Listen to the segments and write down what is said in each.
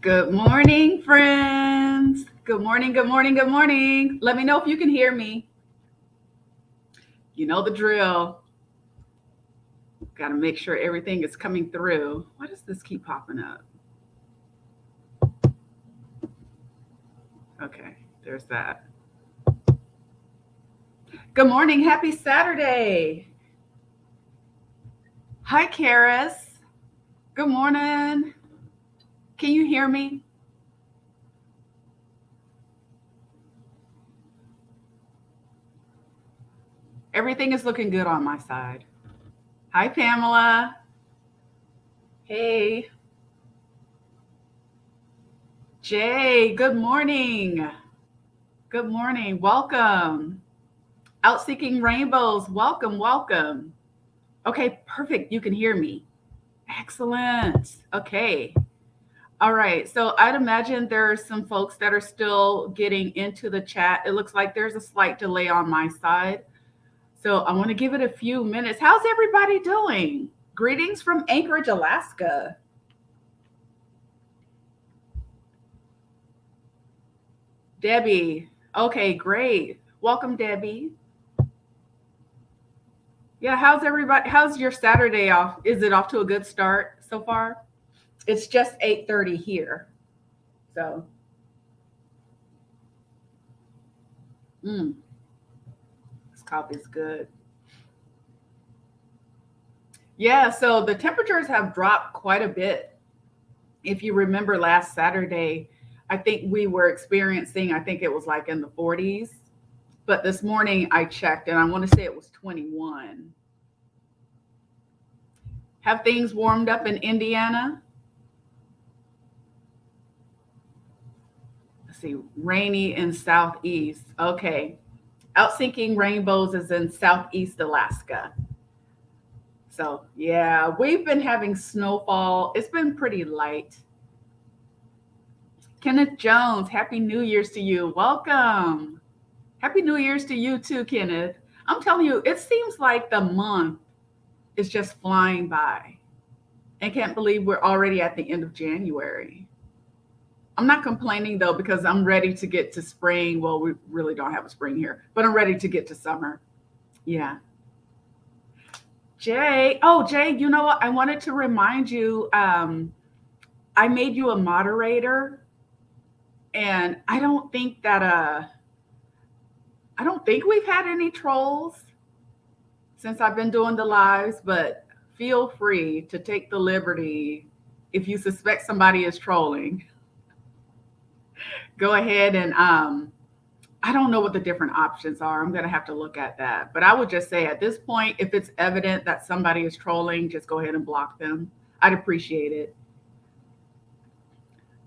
Good morning, friends. Good morning, good morning, good morning. Let me know if you can hear me. You know the drill. Got to make sure everything is coming through. Why does this keep popping up? Okay, there's that. Good morning. Happy Saturday. Hi, Karis. Good morning. Can you hear me? Everything is looking good on my side. Hi, Pamela. Hey, Jay. Good morning. Good morning. Welcome. Out Seeking Rainbows. Welcome, welcome. Okay, perfect. You can hear me. Excellent. Okay. All right. So I'd imagine there are some folks that are still getting into the chat. It looks like there's a slight delay on my side. So I want to give it a few minutes. How's everybody doing? Greetings from Anchorage, Alaska. Debbie. Okay, great. Welcome, Debbie. Yeah, how's everybody? How's your Saturday off? Is it off to a good start so far? It's just 8:30 here. So, mm, this coffee's good. Yeah, so the temperatures have dropped quite a bit. If you remember last Saturday, I think we were experiencing, I think it was like in the 40s. But this morning I checked and I want to say it was 21. Have things warmed up in Indiana? Let's see, rainy in southeast. Okay. Outsinking Rainbows is in southeast Alaska. So, yeah, we've been having snowfall. It's been pretty light. Kenneth Jones, Happy New Year's to you. Welcome. Happy New Year's to you too, Kenneth. I'm telling you, it seems like the month is just flying by. I can't believe we're already at the end of January. I'm not complaining though, because I'm ready to get to spring. Well, we really don't have a spring here, but I'm ready to get to summer. Yeah. Jay, oh, Jay, you know what? I wanted to remind you, I made you a moderator, and I don't think we've had any trolls since I've been doing the lives, but feel free to take the liberty if you suspect somebody is trolling. Go ahead and I don't know what the different options are. I'm going to have to look at that. But I would just say at this point, if it's evident that somebody is trolling, just go ahead and block them. I'd appreciate it.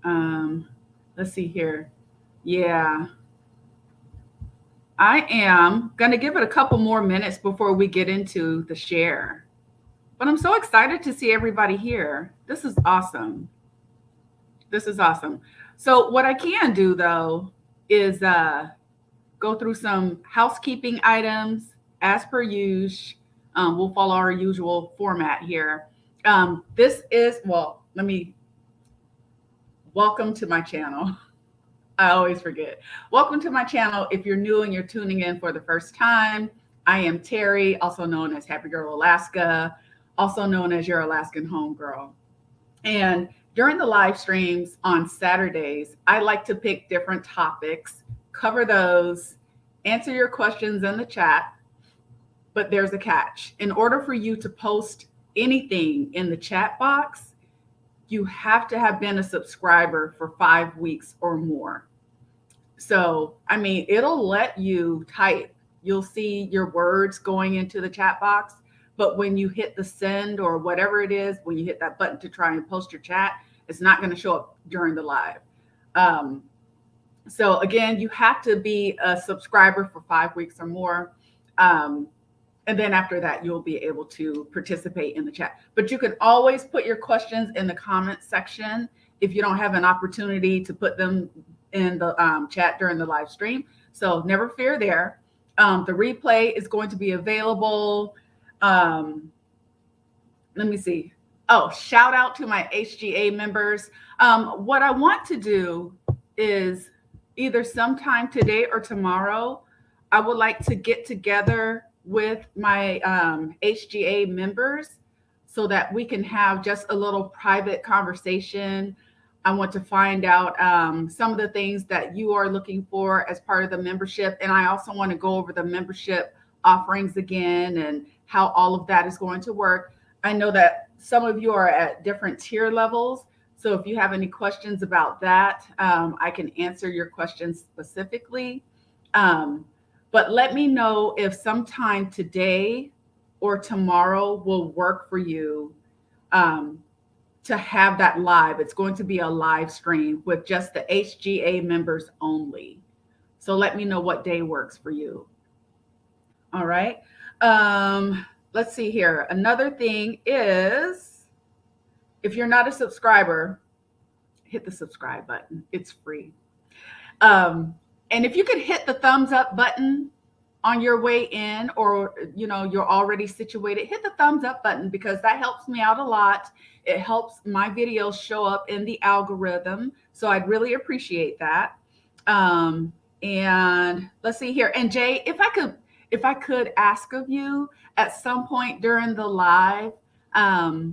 Um, let's see here. Yeah, I am going to give it a couple more minutes before we get into the share. But I'm so excited to see everybody here. This is awesome. This is awesome. So, what I can do though is go through some housekeeping items as per usual. We'll follow our usual format here. This is, well, let me welcome to my channel. I always forget. Welcome to my channel. If you're new and you're tuning in for the first time, I am Terry, also known as Happy Girl Alaska, also known as your Alaskan homegirl. And during the live streams on Saturdays, I like to pick different topics, cover those, answer your questions in the chat. But there's a catch. In order for you to post anything in the chat box, you have to have been a subscriber for 5 weeks or more. So, I mean, it'll let you type. You'll see your words going into the chat box. But when you hit the send or whatever it is, when you hit that button to try and post your chat, it's not going to show up during the live. So again, you have to be a subscriber for 5 weeks or more. And then after that, you'll be able to participate in the chat. But you can always put your questions in the comment section if you don't have an opportunity to put them in the chat during the live stream. So never fear there. The replay is going to be available. Let me see. Oh, shout out to my HGA members. What I want to do is either sometime today or tomorrow, I would like to get together with my HGA members so that we can have just a little private conversation. I want to find out some of the things that you are looking for as part of the membership. And I also want to go over the membership offerings again and how all of that is going to work. I know that some of you are at different tier levels. So if you have any questions about that, I can answer your questions specifically. Um, but let me know if sometime today or tomorrow will work for you um, to have that live. It's going to be a live stream with just the HGA members only. So let me know what day works for you. All right. Let's see here. Another thing is if you're not a subscriber, hit the subscribe button. It's free. And if you could hit the thumbs up button on your way in, or you're already situated, hit the thumbs up button because that helps me out a lot. It helps my videos show up in the algorithm. So I'd really appreciate that. And let's see here. And Jay, if I could ask of you at some point during the live,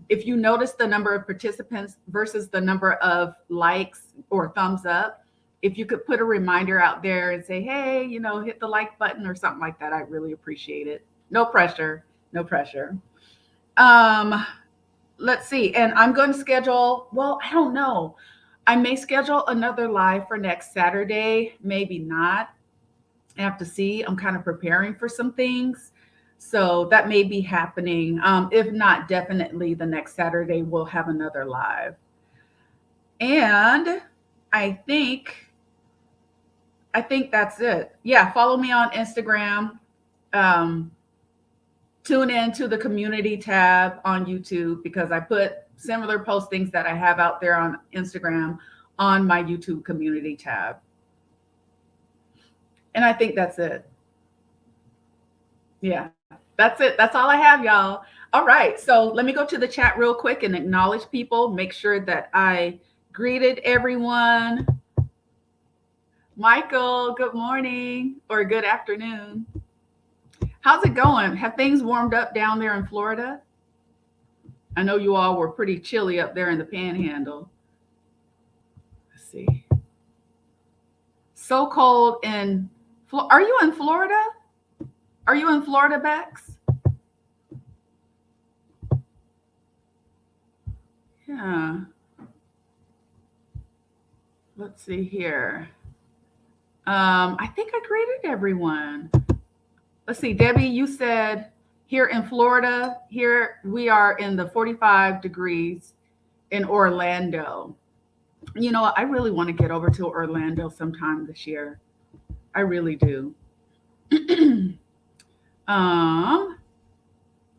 if you notice the number of participants versus the number of likes or thumbs up, if you could put a reminder out there and say, hey, hit the like button or something like that, I'd really appreciate it. No pressure, no pressure. Let's see. And I'm going to schedule, well, I don't know. I may schedule another live for next Saturday, maybe not. I have to see. I'm kind of preparing for some things. So that may be happening. If not, definitely the next Saturday we'll have another live. And I think that's it. Yeah, follow me on Instagram. Tune in to the community tab on YouTube because I put similar postings that I have out there on Instagram on my YouTube community tab. And I think that's it. Yeah, that's it. That's all I have, y'all. All right. So let me go to the chat real quick and acknowledge people. Make sure that I greeted everyone. Michael, good morning or good afternoon. How's it going? Have things warmed up down there in Florida? I know you all were pretty chilly up there in the panhandle. Let's see. So cold in are you in Florida? Are you in Florida, Bex? Yeah. Let's see here. I think I greeted everyone. Let's see, Debbie, you said here in Florida, here we are in the 45 degrees in Orlando. I really want to get over to Orlando sometime this year. I really do.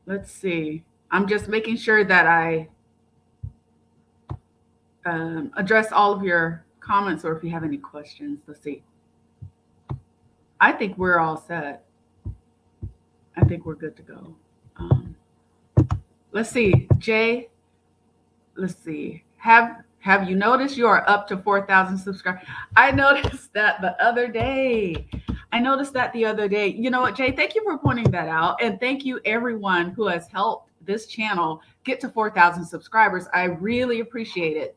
Let's see. I'm just making sure that I address all of your comments or if you have any questions. Let's see. I think we're all set. I think we're good to go. Let's see, Jay. Let's see. Have you noticed you are up to 4,000 subscribers? I noticed that the other day. You know what, Jay? Thank you for pointing that out, and thank you everyone who has helped this channel get to 4,000 subscribers. I really appreciate it.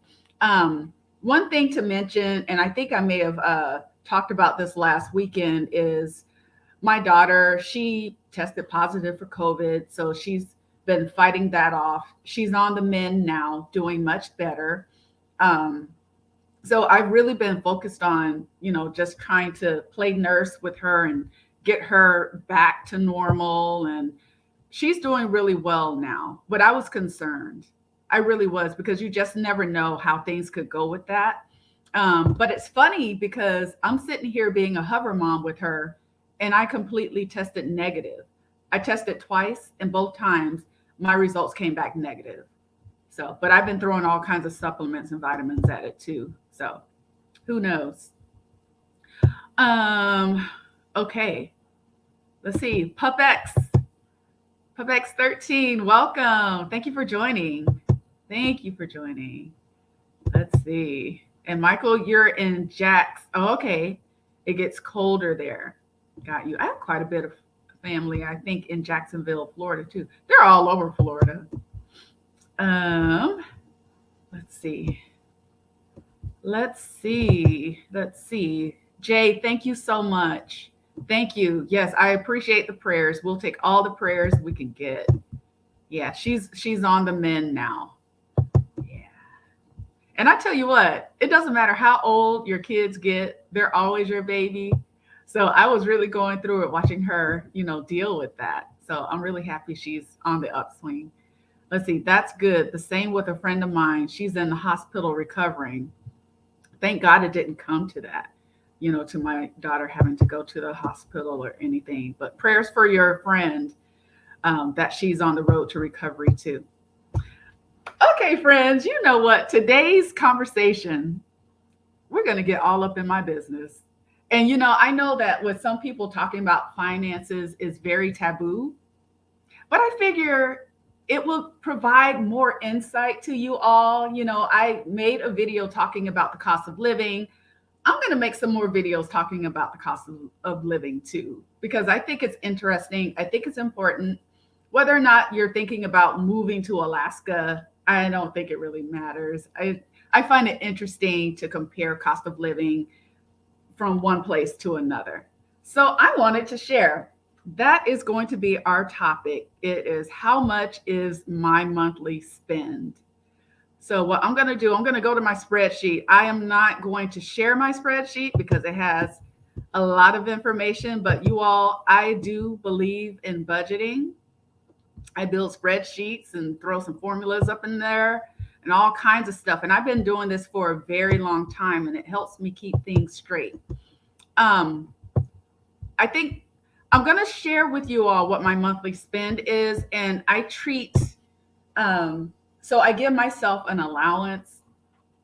One thing to mention, and I think I may have talked about this last weekend, is my daughter. She tested positive for COVID, so she's been fighting that off. She's on the mend now, doing much better. So I've really been focused on, just trying to play nurse with her and get her back to normal. And she's doing really well now, but I was concerned. I really was, because you just never know how things could go with that. But it's funny because I'm sitting here being a hover mom with her and I completely tested negative. I tested twice and both times my results came back negative. So, but I've been throwing all kinds of supplements and vitamins at it too. So who knows? Okay. Let's see. PupX 13, welcome. Thank you for joining. Thank you for joining. Let's see. And Michael, you're in Jack's. Oh, okay. It gets colder there. Got you. I have quite a bit of family, I think, in Jacksonville, Florida, too. They're all over Florida. Um, let's see. Let's see. Let's see. Jay, thank you so much. Thank you. Yes, I appreciate the prayers. We'll take all the prayers we can get. Yeah, she's on the mend now. Yeah. And I tell you what, it doesn't matter how old your kids get, they're always your baby. So I was really going through it watching her, deal with that. So I'm really happy she's on the upswing. Let's see, that's good. The same with a friend of mine. She's in the hospital recovering. Thank God it didn't come to that, to my daughter having to go to the hospital or anything. But prayers for your friend, that she's on the road to recovery too. Okay, friends, you know what? Today's conversation, we're going to get all up in my business. And, I know that with some people talking about finances is very taboo, but I figure it will provide more insight to you all. I made a video talking about the cost of living. I'm going to make some more videos talking about the cost of living too, because I think it's interesting. I think it's important. Whether or not you're thinking about moving to Alaska, I don't think it really matters. I find it interesting to compare cost of living from one place to another. So I wanted to share. That is going to be our topic. It is how much is my monthly spend? So what I'm going to do, I'm going to go to my spreadsheet. I am not going to share my spreadsheet because it has a lot of information, but you all, I do believe in budgeting. I build spreadsheets and throw some formulas up in there and all kinds of stuff. And I've been doing this for a very long time, and it helps me keep things straight. Um, I think I'm going to share with you all what my monthly spend is, and I treat, so I give myself an allowance,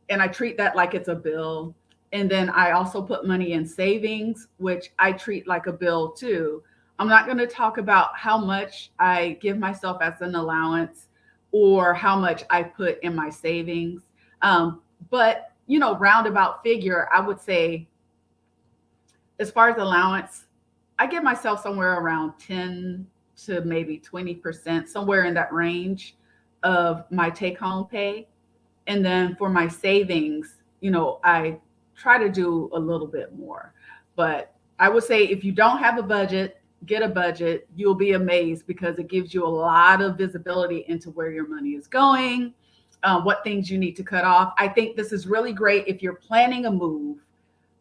and I treat that like it's a bill. And then I also put money in savings, which I treat like a bill too. I'm not going to talk about how much I give myself as an allowance or how much I put in my savings. But, roundabout figure, I would say, as far as allowance, I give myself somewhere around 10 to maybe 20%, somewhere in that range of my take home pay. And then for my savings, I try to do a little bit more. But I would say if you don't have a budget, get a budget. You'll be amazed because it gives you a lot of visibility into where your money is going, what things you need to cut off. I think this is really great if you're planning a move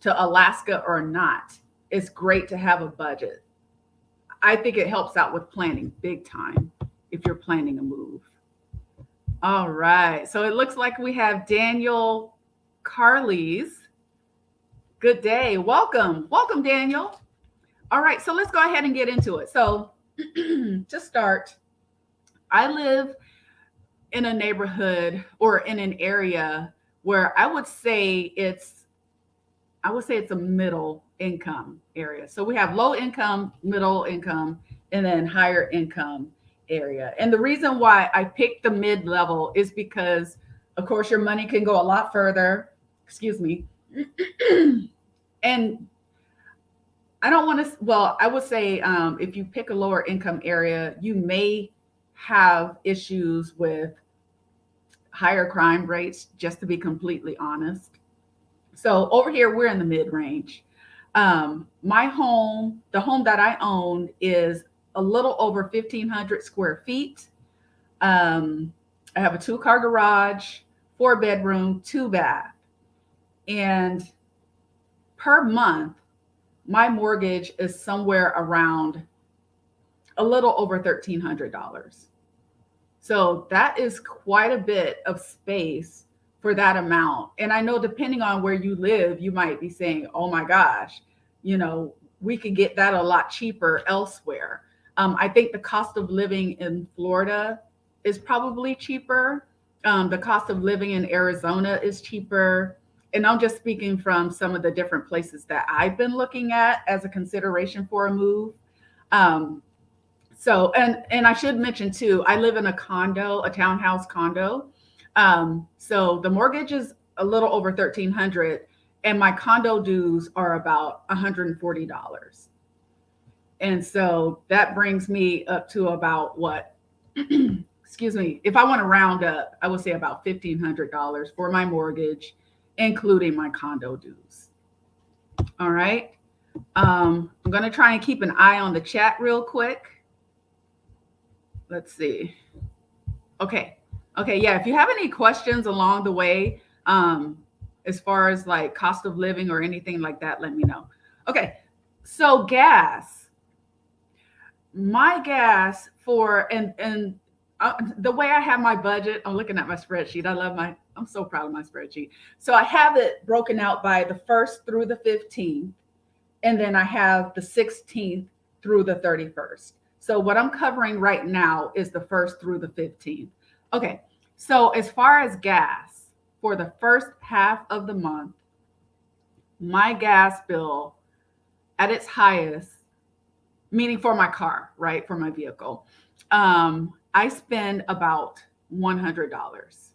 to Alaska or not. It's great to have a budget. I think it helps out with planning big time if you're planning a move. All right. So it looks like we have Daniel Carley's. Good day. Welcome. Welcome, Daniel. All right. So let's go ahead and get into it. So to start, I live in a neighborhood or in an area where I would say it's a middle income area. So we have low income, middle income, and then higher income area. And the reason why I picked the mid level is because, of course, your money can go a lot further. Excuse me. And I don't want to, well, I would say if you pick a lower income area, you may have issues with higher crime rates, just to be completely honest. So over here, we're in the mid range. My home, the home that I own, is a little over 1,500 square feet. I have a 2-car garage, 4-bedroom, 2-bath. And per month, my mortgage is somewhere around a little over $1,300. So that is quite a bit of space for that amount. And I know depending on where you live, you might be saying, oh my gosh, we could get that a lot cheaper elsewhere. I think the cost of living in Florida is probably cheaper. The cost of living in Arizona is cheaper. And I'm just speaking from some of the different places that I've been looking at as a consideration for a move. So, and I should mention too, I live in a condo, a townhouse condo. So the mortgage is a little over 1,300, and my condo dues are about $140. And so that brings me up to about what, excuse me, if I want to round up, I would say about $1,500 for my mortgage, including my condo dues. All right. I'm going to try and keep an eye on the chat real quick. Let's see. Okay. Okay. Yeah. If you have any questions along the way, as far as like cost of living or anything like that, let me know. Okay. So gas, my gas for, and the way I have my budget, I'm looking at my spreadsheet. I'm so proud of my spreadsheet. So I have it broken out by the 1st through the 15th. And then I have the 16th through the 31st. So what I'm covering right now is the 1st through the 15th. Okay. So as far as gas, for the first half of the month, my gas bill at its highest, meaning for my car, right? For my vehicle, I spend about $100.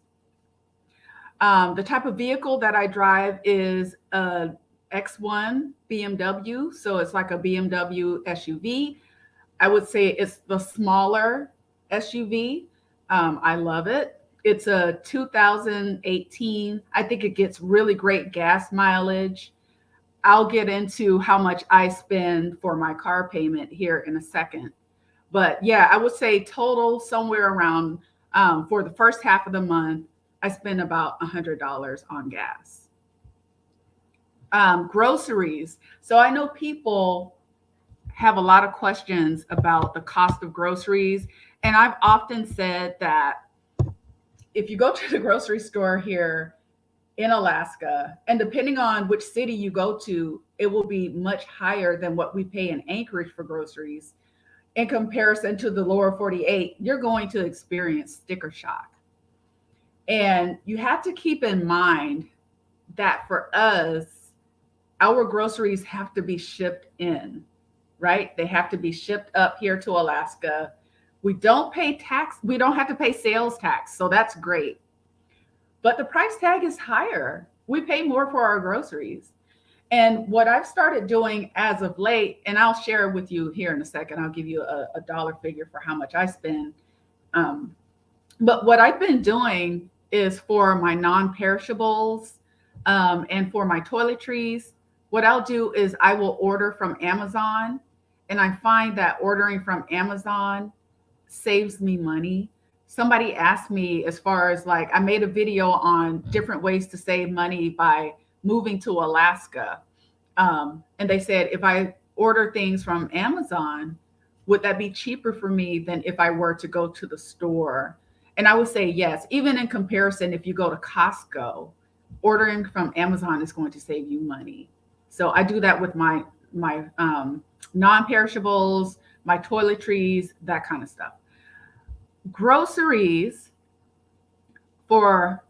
The type of vehicle that I drive is a X1 BMW. So it's like a BMW SUV. I would say it's the smaller SUV. I love it. It's a 2018. I think it gets really great gas mileage. I'll get into how much I spend for my car payment here in a second. But yeah, I would say total somewhere around, for the first half of the month, I spend about $100 on gas. Groceries. So I know people have a lot of questions about the cost of groceries. And I've often said that if you go to the grocery store here in Alaska, and depending on which city you go to, it will be much higher than what we pay in Anchorage for groceries. In comparison to the lower 48, you're going to experience sticker shock. And you have to keep in mind that for us, our groceries have to be shipped in, right? They have to be shipped up here to Alaska. We don't pay tax. We don't have to pay sales tax. So that's great. But the price tag is higher. We pay more for our groceries. And what I've started doing as of late, and I'll share with you here in a second, I'll give you a dollar figure for how much I spend. But what I've been doing is for my non-perishables, and for my toiletries, what I'll do is I will order from Amazon. And I find that ordering from Amazon saves me money. Somebody asked me, as far as like, I made a video on different ways to save money by moving to Alaska. And they said, if I order things from Amazon, would that be cheaper for me than if I were to go to the store? And I would say yes. Even in comparison, if you go to Costco, ordering from Amazon is going to save you money. So I do that with my non-perishables, my toiletries, that kind of stuff. Groceries for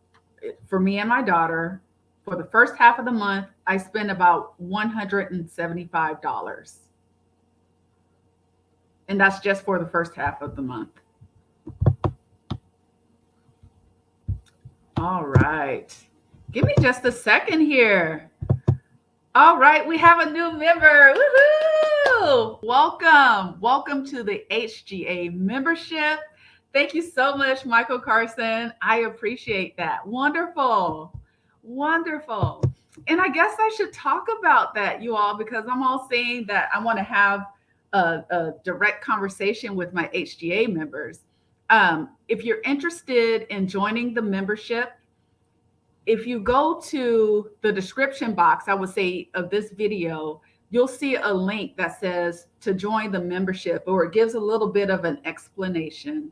me and my daughter, for the first half of the month, I spend about $175. And that's just for the first half of the month. All right. Give me just a second here. All right, we have a new member. Woohoo! Welcome. Welcome to the HGA membership. Thank you so much, Michael Carson. I appreciate that. Wonderful. Wonderful. And I guess I should talk about that, you all, because I'm all saying that I want to have a direct conversation with my HGA members. If you're interested in joining the membership, if you go to the description box, I would say, of this video, you'll see a link that says to join the membership, or it gives a little bit of an explanation.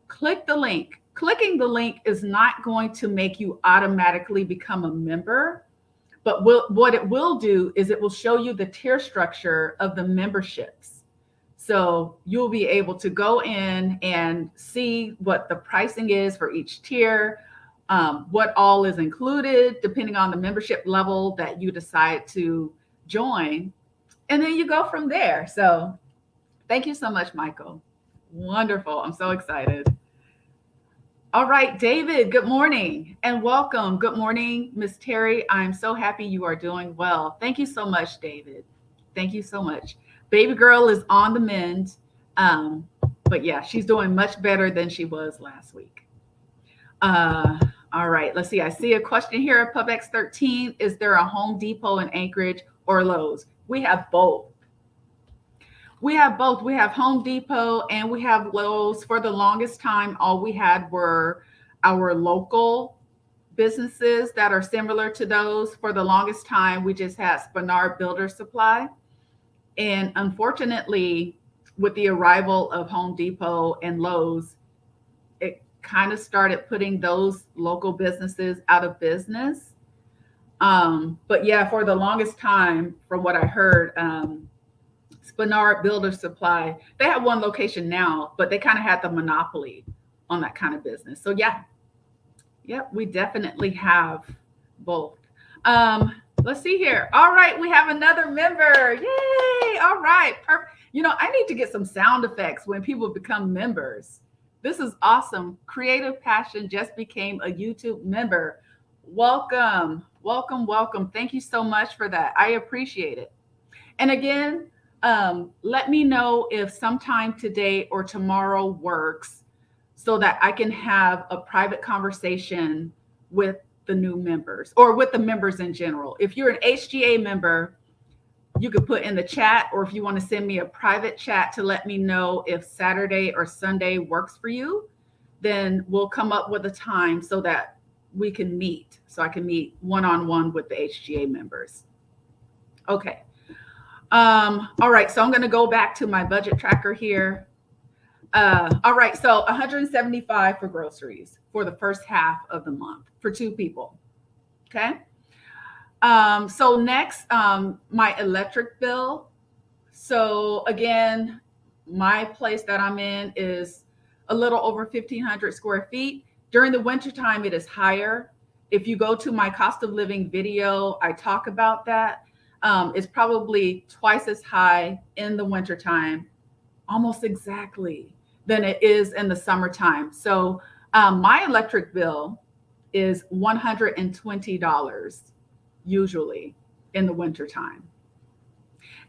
Click the link. Clicking the link is not going to make you automatically become a member, but what it will do is it will show you the tier structure of the memberships. So you'll be able to go in and see what the pricing is for each tier, what all is included, depending on the membership level that you decide to join. And then you go from there. So thank you so much, Michael. Wonderful. I'm so excited. All right, David, good morning and welcome. Good morning, Miss Terry. I'm so happy you are doing well. Thank you so much, David. Thank you so much. Baby girl is on the mend. Um, but yeah, she's doing much better than she was last week. Uh, all right, let's see. I see a question here at PubX 13. Is there a Home Depot in Anchorage or Lowe's? We have both. We have both. We have Home Depot and we have Lowe's. For the longest time, all we had were our local businesses that are similar to those. For the longest time, we just had Spinard Builder Supply. And unfortunately, with the arrival of Home Depot and Lowe's, it kind of started putting those local businesses out of business. But yeah, for the longest time, from what I heard, Spinard Builder Supply, they have one location now, but they kind of had the monopoly on that kind of business. So yeah, we definitely have both. Let's see here. All right, we have another member. Yay! All right, perfect. I need to get some sound effects when people become members. This is awesome. Creative Passion just became a YouTube member. Welcome, welcome, welcome. Thank you so much for that. I appreciate it. And again, let me know if sometime today or tomorrow works so that I can have a private conversation with the new members or with the members in general. If you're an HGA member, you could put in the chat, or if you want to send me a private chat to let me know if Saturday or Sunday works for you, then we'll come up with a time so that we can meet. So I can meet one-on-one with the HGA members. Okay. All right, so I'm going to go back to my budget tracker here. All right, so 175 for groceries for the first half of the month for two people. Okay. So next, my electric bill. So again, my place that I'm in is a little over 1,500 square feet. During the wintertime, it is higher. If you go to my cost of living video, I talk about that. It's probably twice as high in the wintertime, almost exactly, than it is in the summertime. So my electric bill is $120 usually in the wintertime.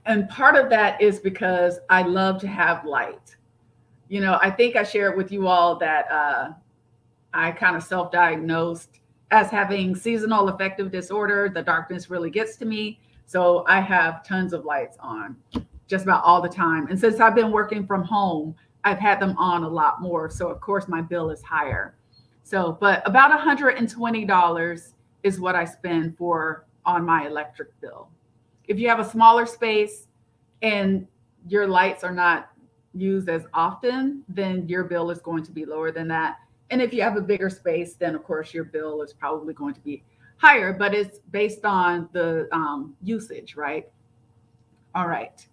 And part of that is because I love to have light. I think I shared with you all that I kind of self-diagnosed as having seasonal affective disorder. The darkness really gets to me. So I have tons of lights on just about all the time. And since I've been working from home, I've had them on a lot more. So of course my bill is higher. So, but about $120 is what I spend on my electric bill. If you have a smaller space and your lights are not used as often, then your bill is going to be lower than that. And if you have a bigger space, then of course your bill is probably going to be higher, but it's based on the usage, right? All right.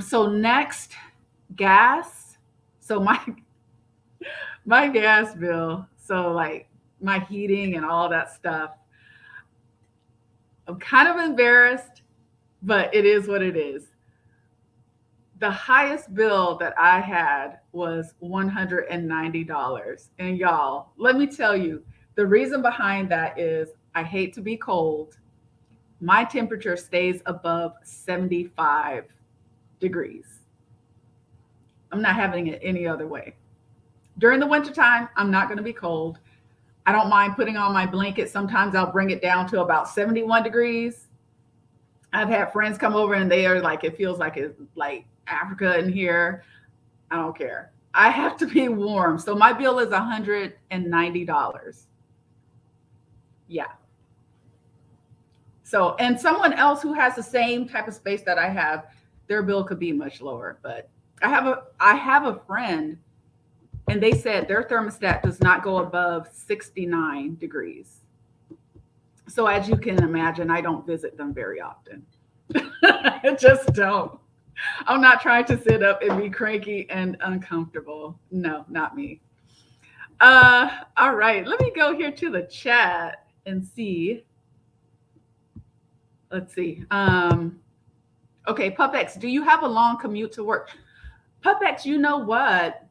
So next, gas. So my gas bill, so like my heating and all that stuff, I'm kind of embarrassed, but it is what it is. The highest bill that I had was $190. And y'all, let me tell you, the reason behind that is I hate to be cold. My temperature stays above 75 degrees. I'm not having it any other way. During the wintertime, I'm not going to be cold. I don't mind putting on my blanket. Sometimes I'll bring it down to about 71 degrees. I've had friends come over and they are like, it feels like it's like Africa in here. I don't care. I have to be warm. So my bill is $190. Yeah. So, and someone else who has the same type of space that I have, their bill could be much lower. But I have a friend, and they said their thermostat does not go above 69 degrees. So as you can imagine, I don't visit them very often. I just don't. I'm not trying to sit up and be cranky and uncomfortable. No, not me. All right, let me go here to the chat and see. Let's see. Okay, PupX, do you have a long commute to work? PupX, you know what?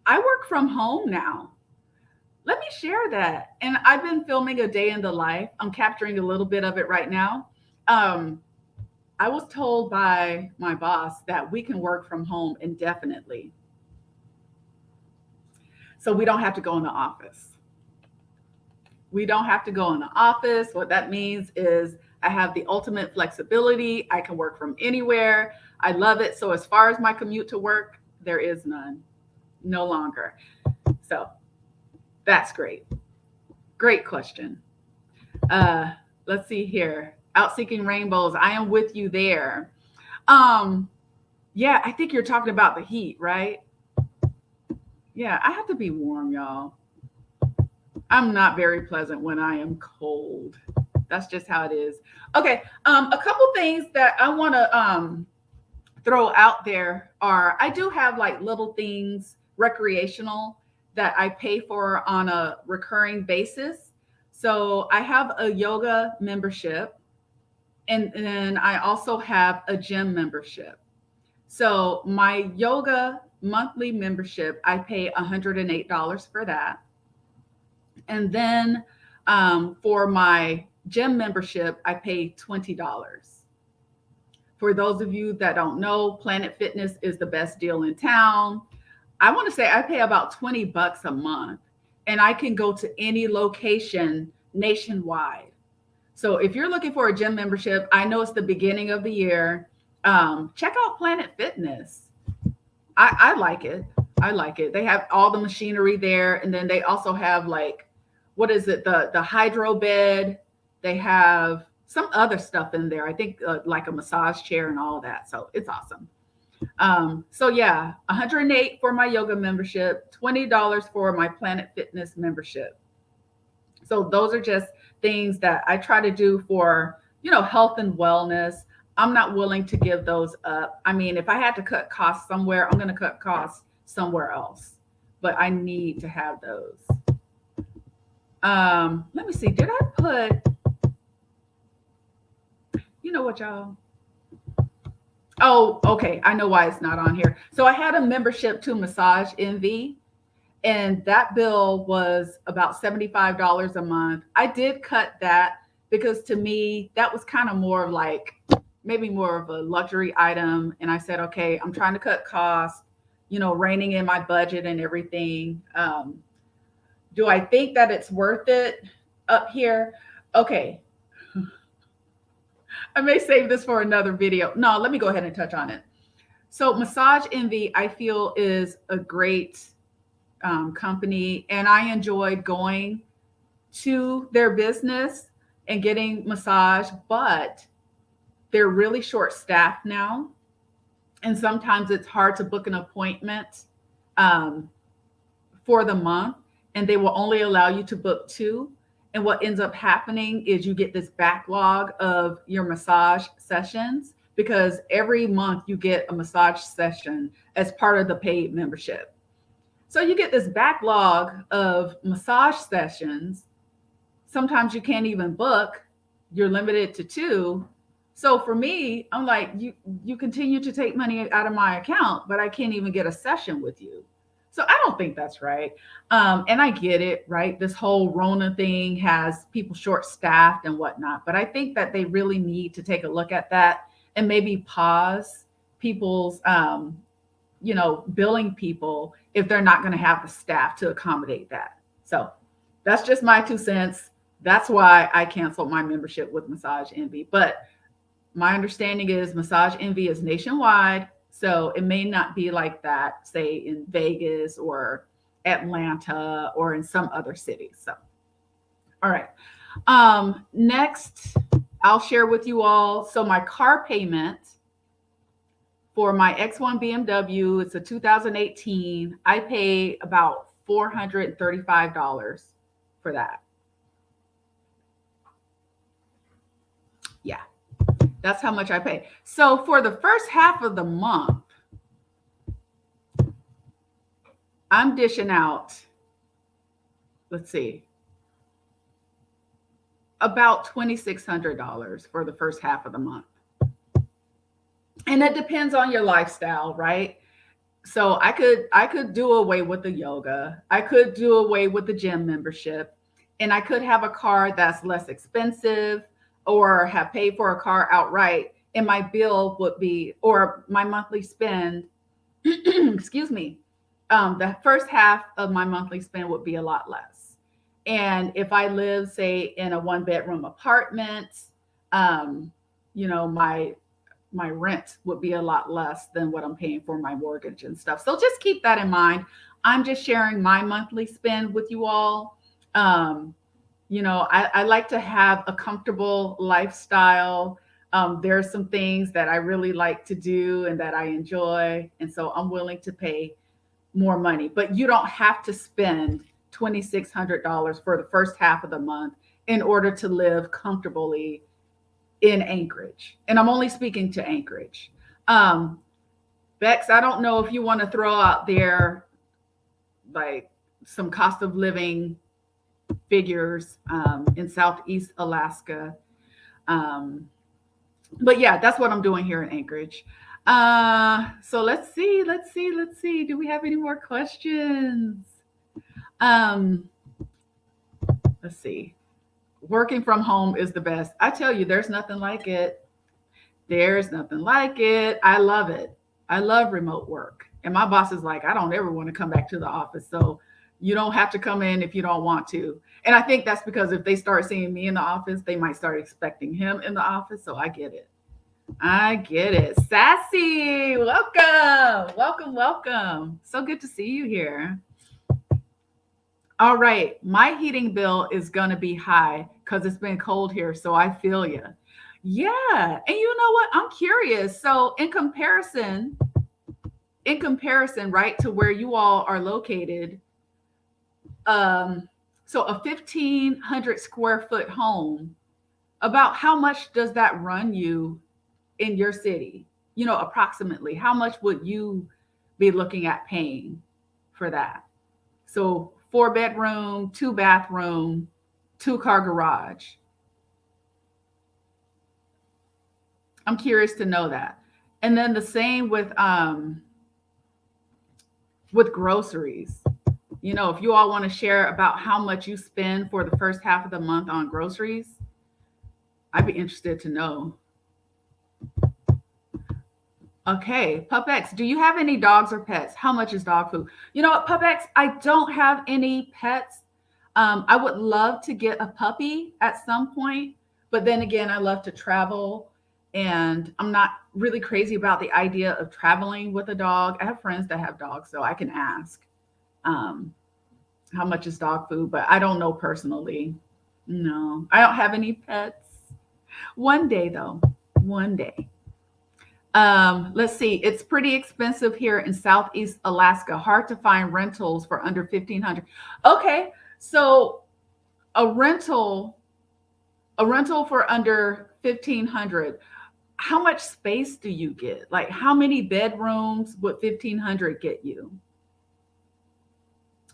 I work from home now. Let me share that. And I've been filming a day in the life. I'm capturing a little bit of it right now. Um, I was told by my boss that we can work from home indefinitely. So we don't have to go in the office. We don't have to go in the office. What that means is I have the ultimate flexibility. I can work from anywhere. I love it. So as far as my commute to work, there is none, no longer. So that's great. Great question. Uh, let's see here. Out seeking rainbows. I am with you there. Um, yeah, I think you're talking about the heat, right? Yeah, I have to be warm, y'all. I'm not very pleasant when I am cold. That's just how it is. Okay, a couple things that I want to throw out there are I do have like little things recreational that I pay for on a recurring basis. So I have a yoga membership, and then I also have a gym membership. So my yoga monthly membership, I pay $108 for that. And then for my gym membership, I pay $20. For those of you that don't know, Planet Fitness is the best deal in town. I want to say I pay about $20 a month, and I can go to any location nationwide. So if you're looking for a gym membership, I know it's the beginning of the year. Check out Planet Fitness. I like it. I like it. They have all the machinery there, and then they also have like, what is it? The hydro bed. They have some other stuff in there. I think like a massage chair and all of that. So it's awesome. So yeah, 108 for my yoga membership, $20 for my Planet Fitness membership. So those are just things that I try to do for, health and wellness. I'm not willing to give those up. I mean, if I had to cut costs somewhere, I'm going to cut costs somewhere else. But I need to have those. Let me see. Did I put, you know what, y'all? Oh, okay. I know why it's not on here. So I had a membership to Massage Envy, and that bill was about $75 a month. I did cut that because to me, that was kind of more like maybe more of a luxury item. And I said, okay, I'm trying to cut costs, reining in my budget and everything. Do I think that it's worth it up here? Okay. I may save this for another video. No, let me go ahead and touch on it. So Massage Envy, I feel, is a great company, and I enjoyed going to their business and getting massage, but they're really short staffed now. And sometimes it's hard to book an appointment um, for the month, and they will only allow you to book two. And what ends up happening is you get this backlog of your massage sessions because every month you get a massage session as part of the paid membership. So you get this backlog of massage sessions. Sometimes you can't even book. You're limited to two. So for me, I'm like, you continue to take money out of my account, but I can't even get a session with you. So I don't think that's right. And I get it, right? This whole Rona thing has people short staffed and whatnot. But I think that they really need to take a look at that and maybe pause people's, billing people if they're not going to have the staff to accommodate that. So that's just my 2 cents. That's why I canceled my membership with Massage Envy. But my understanding is Massage Envy is nationwide. So it may not be like that, say in Vegas or Atlanta or in some other cities. So, all right. Next, I'll share with you all. So my car payment for my X1 BMW, it's a 2018. I pay about $435 for that. Yeah. That's how much I pay. So for the first half of the month, I'm dishing out, let's see, about $2,600 for the first half of the month. And it depends on your lifestyle, right? So I could do away with the yoga. I could do away with the gym membership, and I could have a car that's less expensive, or have paid for a car outright, and my bill would be, or my monthly spend, excuse me, the first half of my monthly spend would be a lot less. And if I live, say, in a one bedroom apartment, um, my rent would be a lot less than what I'm paying for my mortgage and stuff. So just keep that in mind. I'm just sharing my monthly spend with you all. Um, I like to have a comfortable lifestyle. There's some things that I really like to do and that I enjoy. And so I'm willing to pay more money. But you don't have to spend $2,600 for the first half of the month in order to live comfortably in Anchorage. And I'm only speaking to Anchorage. Um, Bex, I don't know if you want to throw out there like some cost of living figures in Southeast Alaska. Um, but yeah, that's what I'm doing here in Anchorage. So let's see. Do we have any more questions? Um, let's see. Working from home is the best. I tell you, there's nothing like it. There's nothing like it. I love it. I love remote work. And my boss is like, I don't ever want to come back to the office. So you don't have to come in if you don't want to. And I think that's because if they start seeing me in the office, they might start expecting him in the office. So I get it. I get it. Sassy, welcome. Welcome, welcome. So good to see you here. All right. My heating bill is going to be high because it's been cold here. So I feel you. Yeah. And you know what? I'm curious. So in comparison, right, to where you all are located, um, so a 1,500 square foot home, about how much does that run you in your city? Approximately how much would you be looking at paying for that? So 4 bedroom, 2 bathroom, 2 car garage. I'm curious to know that. And then the same with groceries. If you all want to share about how much you spend for the first half of the month on groceries, I'd be interested to know. Okay, PupX, do you have any dogs or pets? How much is dog food? You know what, PupX, I don't have any pets. I would love to get a puppy at some point, but then again, I love to travel, and I'm not really crazy about the idea of traveling with a dog. I have friends that have dogs, so I can ask um, how much is dog food, but I don't know personally. No, I don't have any pets. One day, though, one day. Let's see. It's pretty expensive here in Southeast Alaska. Hard to find rentals for under 1,500. Okay, so a rental, a rental for under 1,500. How much space do you get? Like, how many bedrooms would 1,500 get you?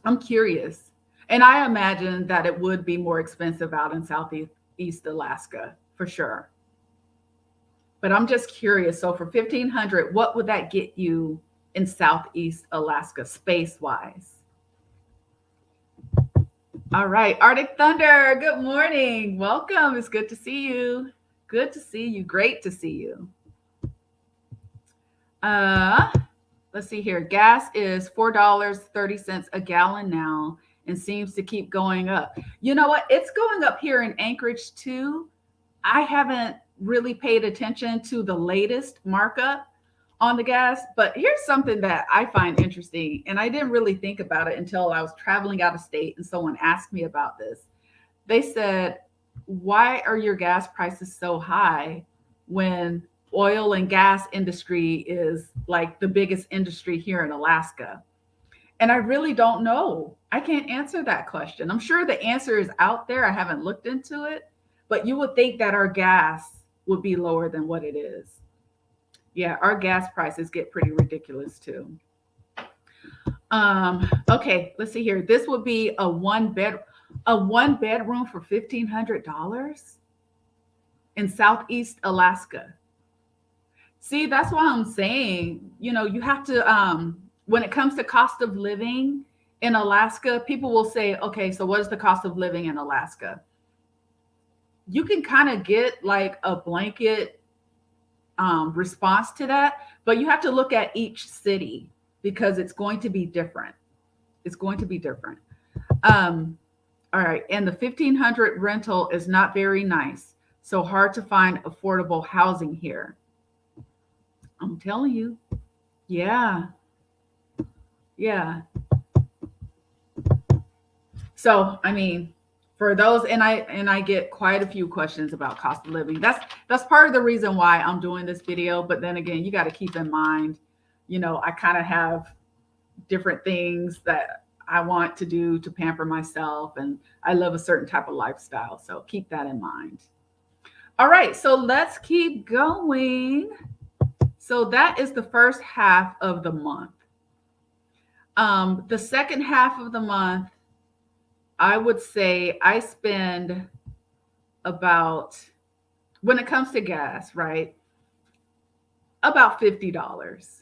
I'm curious. And I imagine that it would be more expensive out in Southeast Alaska for sure. But I'm just curious. So for 1,500, what would that get you in Southeast Alaska space wise? All right, Arctic Thunder, good morning. Welcome. It's good to see you. Good to see you. Great to see you. Uh, let's see here. Gas is $4.30 a gallon now and seems to keep going up. You know what? It's going up here in Anchorage too. I haven't really paid attention to the latest markup on the gas, but here's something that I find interesting, and I didn't really think about it until I was traveling out of state and someone asked me about this. They said, "Why are your gas prices so high when oil and gas industry is like the biggest industry here in Alaska?" And I really don't know. I can't answer that question. I'm sure the answer is out there. I haven't looked into it, but you would think that our gas would be lower than what it is. Yeah, our gas prices get pretty ridiculous too. Okay, let's see here. This would be a one bedroom for $1,500 in Southeast Alaska. See, that's why I'm saying, you have to when it comes to cost of living in Alaska, people will say, okay, so what is the cost of living in Alaska? You can kind of get like a blanket response to that, but you have to look at each city because it's going to be different. It's going to be different. Um, all right. And the 1500 rental is not very nice. So hard to find affordable housing here. I'm telling you. Yeah. Yeah. So, I mean, for those, and I get quite a few questions about cost of living. That's part of the reason why I'm doing this video. But then again, you got to keep in mind, I kind of have different things that I want to do to pamper myself, and I love a certain type of lifestyle. So keep that in mind. All right, so let's keep going. So that is the first half of the month. The second half of the month, I would say I spend about, when it comes to gas, right? About $50.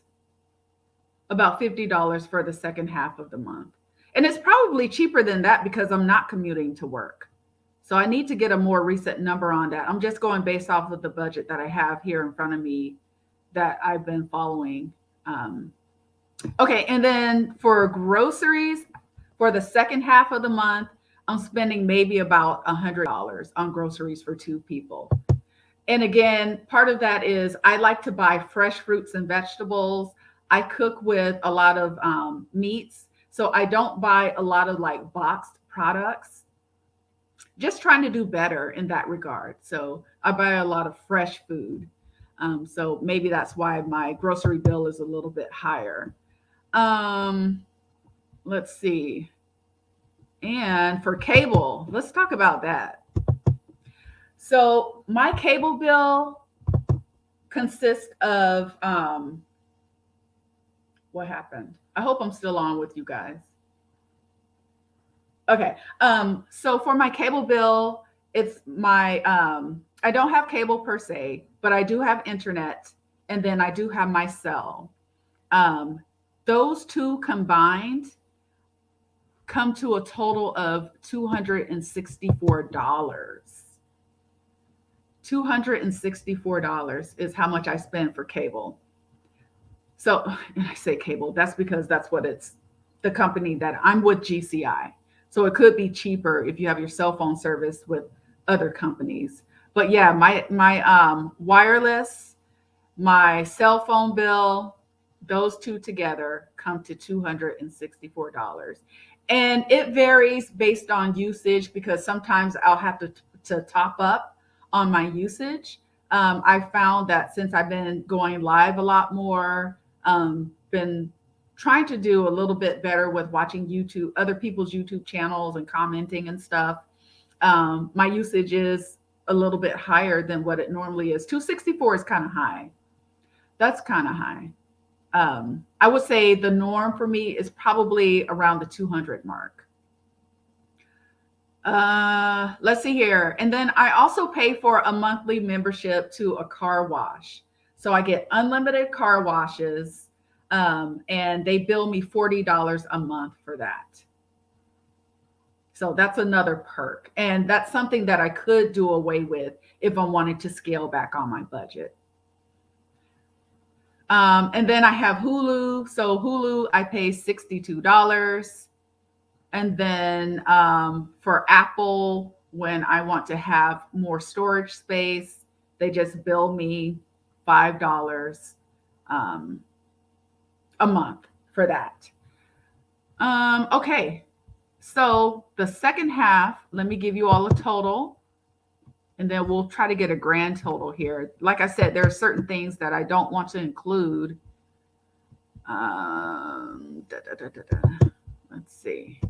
About $50 for the second half of the month. And it's probably cheaper than that because I'm not commuting to work. So I need to get a more recent number on that. I'm just going based off of the budget that I have here in front of me that I've been following. Okay, and then for groceries, for the second half of the month, I'm spending maybe about $100 on groceries for two people. And again, part of that is I like to buy fresh fruits and vegetables. I cook with a lot of meats, so I don't buy a lot of like boxed products. Just trying to do better in that regard. So I buy a lot of fresh food. So maybe that's why my grocery bill is a little bit higher. Let's see. And for cable, let's talk about that. So my cable bill consists of what happened? I hope I'm still on with you guys. Okay. So for my cable bill, it's my I don't have cable per se, but I do have internet, and then I do have my cell. Um, those two combined come to a total of $264. $264 is how much I spend for cable. So, and I say cable, that's because that's what it's the company that I'm with, GCI. So it could be cheaper if you have your cell phone service with other companies. But yeah, my wireless, my cell phone bill, those two together come to $264. And it varies based on usage because sometimes I'll have to top up on my usage. I found that since I've been going live a lot more, been trying to do a little bit better with watching YouTube, other people's YouTube channels and commenting and stuff. My usage is a little bit higher than what it normally is. 264 is kind of high. That's kind of high. I would say the norm for me is probably around the 200 mark. Let's see here. And then I also pay for a monthly membership to a car wash. So I get unlimited car washes, and they bill me $40 a month for that. So that's another perk. And that's something that I could do away with if I wanted to scale back on my budget. And then I have Hulu. So Hulu, I pay $62. And then for Apple, when I want to have more storage space, they just bill me $5 a month for that. Okay, so the second half, let me give you all a total, and then we'll try to get a grand total here. Like I said, there are certain things that I don't want to include. Let's see.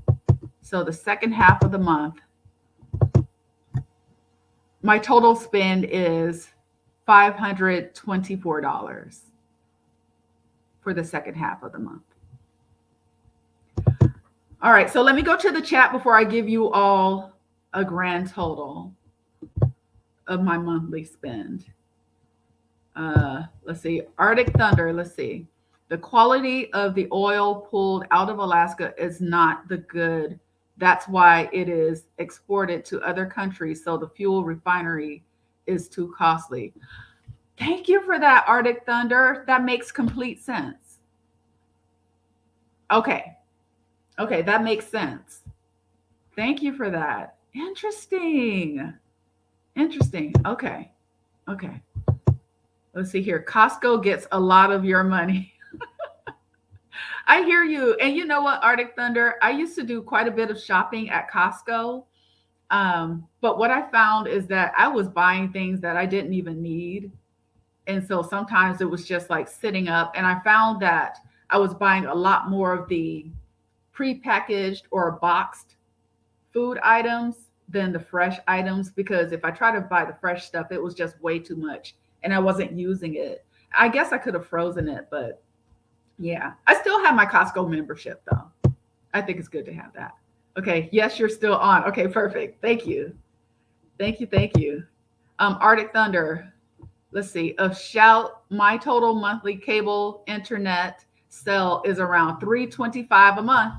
So the second half of the month, my total spend is $524 for the second half of the month. All right, so let me go to the chat before I give you all a grand total of my monthly spend. Let's see, Arctic Thunder, let's see. The quality of the oil pulled out of Alaska is not the good. That's why it is exported to other countries. So the fuel refinery is too costly. Thank you for that, Arctic Thunder. That makes complete sense. Okay. Okay. That makes sense. Thank you for that. Interesting. Interesting. Okay. Okay. Let's see here. Costco gets a lot of your money. I hear you. And you know what, Arctic Thunder? I used to do quite a bit of shopping at Costco. But what I found is that I was buying things that I didn't even need. And so sometimes it was just like sitting up. And I found that I was buying a lot more of the prepackaged or boxed food items than the fresh items, because if I try to buy the fresh stuff, it was just way too much and I wasn't using it. I guess I could have frozen it, but yeah. I still have my Costco membership though. I think it's good to have that. Okay. Yes, you're still on. Okay, perfect. Thank you. Thank you. Thank you. Arctic Thunder. Let's see. A shout. My total monthly cable internet sell is around 325 a month.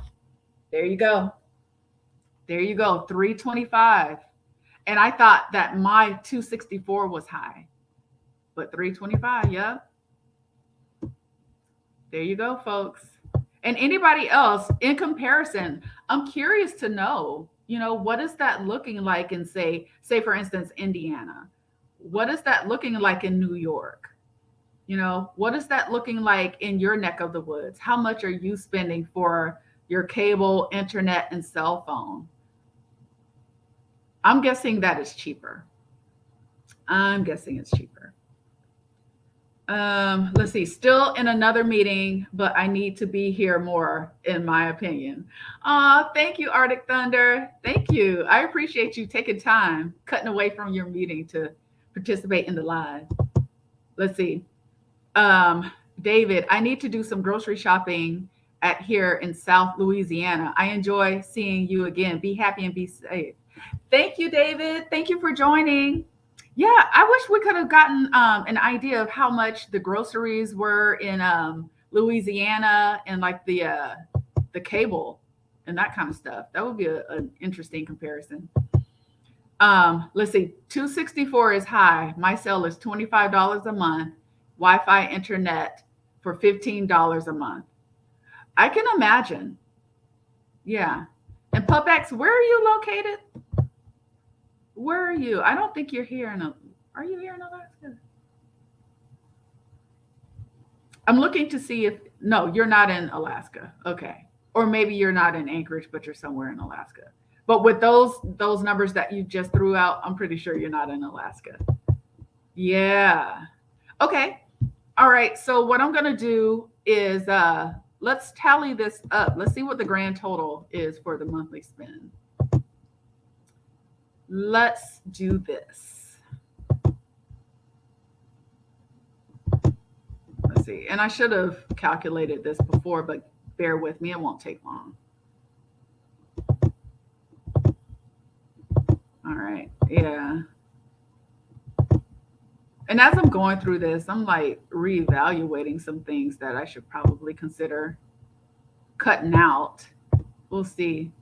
There you go. There you go. 325. And I thought that my 264 was high, but 325, yeah. There you go, folks. And anybody else in comparison, I'm curious to know, what is that looking like in say for instance, Indiana? What is that looking like in New York? What is that looking like in your neck of the woods? How much are you spending for your cable, internet, and cell phone? I'm guessing that it's cheaper. I'm guessing it's cheaper. Let's see, still in another meeting, but I need to be here more, in my opinion. Thank you, Arctic Thunder. Thank you. I appreciate you taking time, cutting away from your meeting to participate in the live. Let's see. David, I need to do some grocery shopping at here in South Louisiana. I enjoy seeing you again. Be happy and be safe. Thank you, David. Thank you for joining. Yeah, I wish we could have gotten an idea of how much the groceries were in Louisiana, and like the cable and that kind of stuff. That would be an interesting comparison. Let's see, 264 is high. My cell is $25 a month. Wi-Fi internet for $15 a month. I can imagine. Yeah. And PubX, where are you located? Where are you? I don't think you're here are you here in Alaska? I'm looking to see if no, you're not in Alaska. Okay. Or maybe you're not in Anchorage, but you're somewhere in Alaska. But with those numbers that you just threw out, I'm pretty sure you're not in Alaska. Yeah. Okay. All right. So what I'm gonna do is let's tally this up. Let's see what the grand total is for the monthly spend. Let's do this. Let's see. And I should have calculated this before, but bear with me. It won't take long. All right. Yeah. And as I'm going through this, I'm like reevaluating some things that I should probably consider cutting out. We'll see.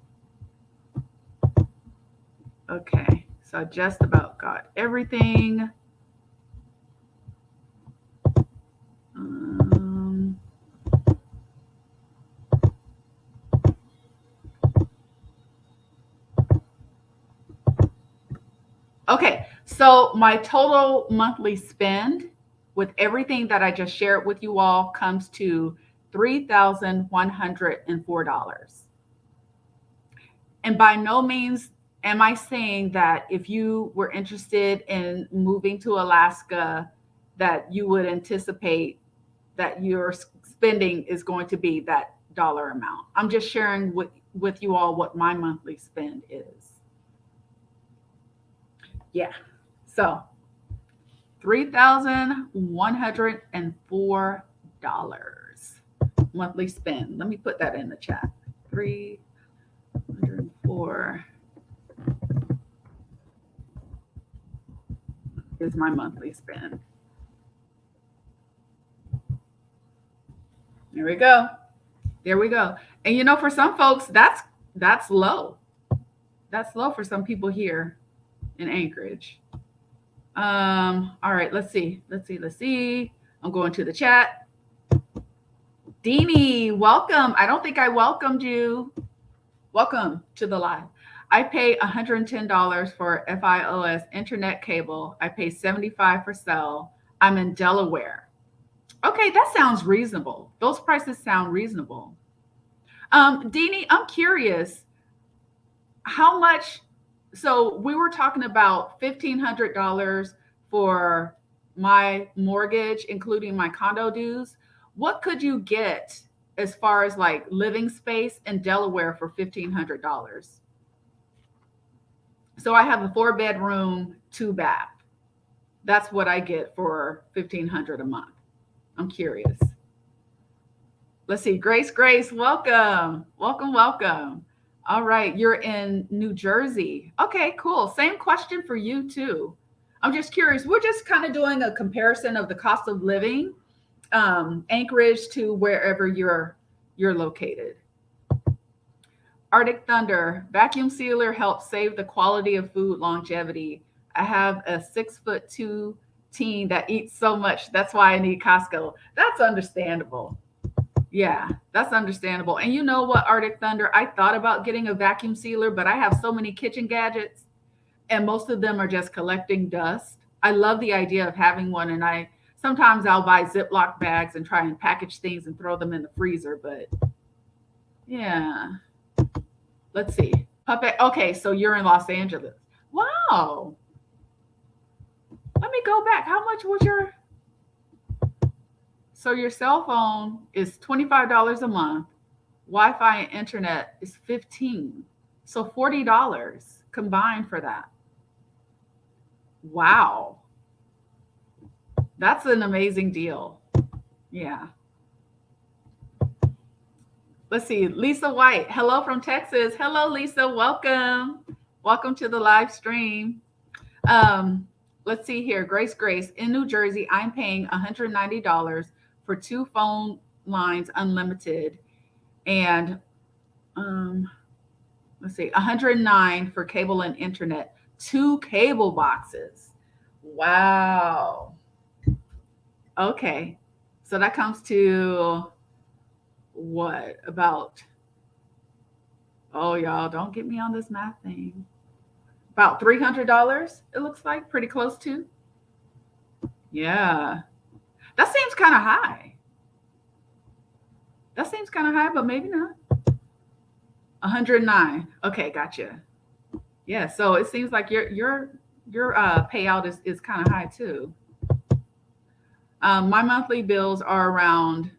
Okay. So I just about got everything. Okay, so my total monthly spend with everything that I just shared with you all comes to $3,104. And by no means am I saying that if you were interested in moving to Alaska, that you would anticipate that your spending is going to be that dollar amount. I'm just sharing with you all what my monthly spend is. Yeah. So $3,104 monthly spend. Let me put that in the chat. 304 is my monthly spend. There we go. There we go. And for some folks, that's low. That's low for some people here in Anchorage. All right, let's see. Let's see. I'm going to the chat. Deanie, welcome. I don't think I welcomed you. Welcome to the live. I pay $110 for FiOS internet cable. I pay $75 for cell. I'm in Delaware. Okay, that sounds reasonable. Those prices sound reasonable. Deanie, I'm curious, how much? So we were talking about $1,500 for my mortgage, including my condo dues. What could you get as far as like living space in Delaware for $1,500? So I have a 4-bedroom, 2-bath. That's what I get for $1,500 a month. I'm curious. Let's see. Grace, welcome. Welcome. All right. You're in New Jersey. Okay, cool. Same question for you too. I'm just curious. We're just kind of doing a comparison of the cost of living, Anchorage to wherever you're located. Arctic Thunder, vacuum sealer helps save the quality of food longevity. I have a 6'2" teen that eats so much. That's why I need Costco. That's understandable. Yeah, that's understandable. And you know what, Arctic Thunder? I thought about getting a vacuum sealer, but I have so many kitchen gadgets and most of them are just collecting dust. I love the idea of having one. And sometimes I'll buy Ziploc bags and try and package things and throw them in the freezer. But yeah, let's see. Puppet. Okay, so you're in Los Angeles. Wow. Let me go back. How much was so your cell phone is $25 a month. Wi-Fi and internet is $15. So $40 combined for that. Wow. That's an amazing deal. Yeah. Let's see. Lisa White. Hello from Texas. Hello, Lisa. Welcome. Welcome to the live stream. Let's see here. Grace. In New Jersey, I'm paying $190 for 2 phone lines unlimited. And let's see, $109 for cable and internet. 2 cable boxes. Wow. Okay. So that comes to what? About, oh, y'all, don't get me on this math thing. About $300, it looks like. Pretty close to. Yeah. That seems kind of high. But maybe not. 109. Okay, gotcha. Yeah, so it seems like your payout is kind of high too. My monthly bills are around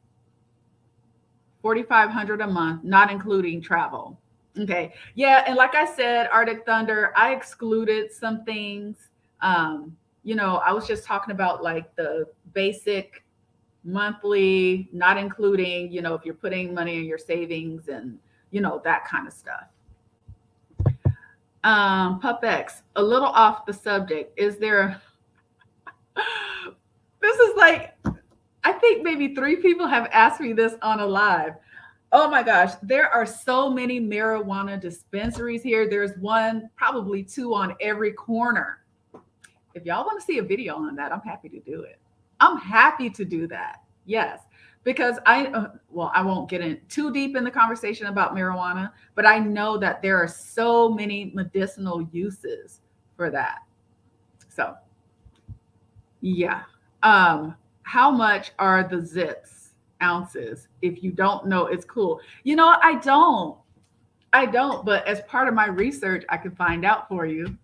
$4,500 a month, not including travel. Okay. Yeah, and like I said, Arctic Thunder, I excluded some things. I was just talking about like the basic monthly, not including, if you're putting money in your savings and, that kind of stuff. PupX, a little off the subject. Is there, this is like, I think maybe 3 people have asked me this on a live. Oh my gosh, there are so many marijuana dispensaries here. There's one, probably 2 on every corner. If y'all want to see a video on that, I'm happy to do it. I'm happy to do that. Yes, because I won't get in too deep in the conversation about marijuana, but I know that there are so many medicinal uses for that. So, yeah. How much are the zips ounces? If you don't know, it's cool. I don't, but as part of my research, I can find out for you.